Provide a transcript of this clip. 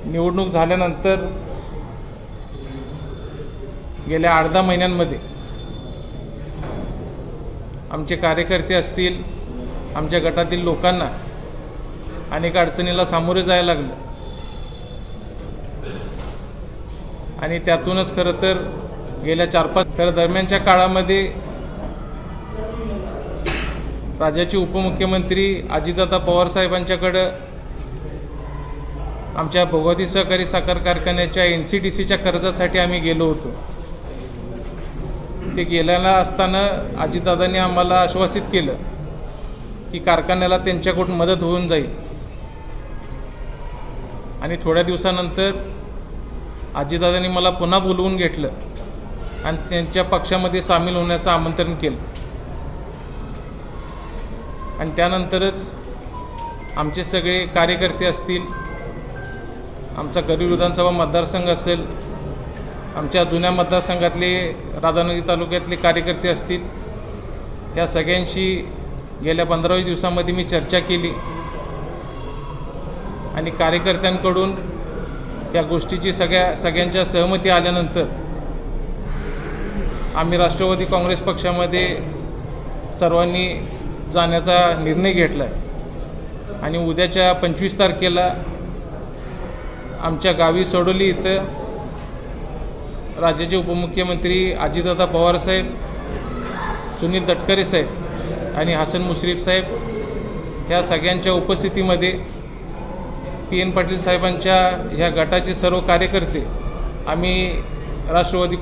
निवडणूक झाल्यानंतर गेल्या 8-10 महिन्यांमध्ये आमचे कार्यकर्ते असतील, आमच्या गटातील लोकांना अनेक अडचणीला सामोरे जायला लागलं आणि त्यातूनच खरं तर गेल्या 4-5 दरम्यानच्या काळामध्ये राज्याचे उपमुख्यमंत्री अजितदादा पवार साहेबांच्याकडे आमच्या भोगावती सहकारी साखर कारखान्याच्या NCDCच्या कर्जासाठी आम्ही गेलो होतो। ते गेलेला असताना अजितदादांनी आम्हाला आश्वासित केलं की कारखान्याला त्यांच्याकडून मदत होऊन जाईल आणि थोड्या दिवसानंतर अजितदादांनी मला पुन्हा बोलवून घेतलं आणि त्यांच्या पक्षामध्ये सामील होण्याचं आमंत्रण केलं आणि त्यानंतरच आमचे सगळे कार्यकर्ते असतील, आमचा करूर विधानसभा मतदारसंघ असेल, आमच्या जुन्या मतदारसंघातले राधानगरी तालुक्यातले कार्यकर्ते असतील, या सगळ्यांशी गेल्या 15-20 दिवसांमध्ये मी चर्चा केली आणि कार्यकर्त्यांकडून या गोष्टीची सगळ्यांच्या सहमती आल्यानंतर आम्ही राष्ट्रवादी काँग्रेस पक्षामध्ये सर्वांनी जाण्याचा निर्णय घेतला आहे आणि उद्याच्या 25 तारखेला आमच्या गावी सोडोली इथं राज्याचे उपमुख्यमंत्री अजितदादा पवार साहेब, सुनील तटकरे साहेब आणि हसन मुश्रीफ साहेब या सगळ्यांच्या उपस्थितीमध्ये PN पाटील साहेबांच्या ह्या गटाचे सर्व कार्यकर्ते आम्ही राष्ट्रवादी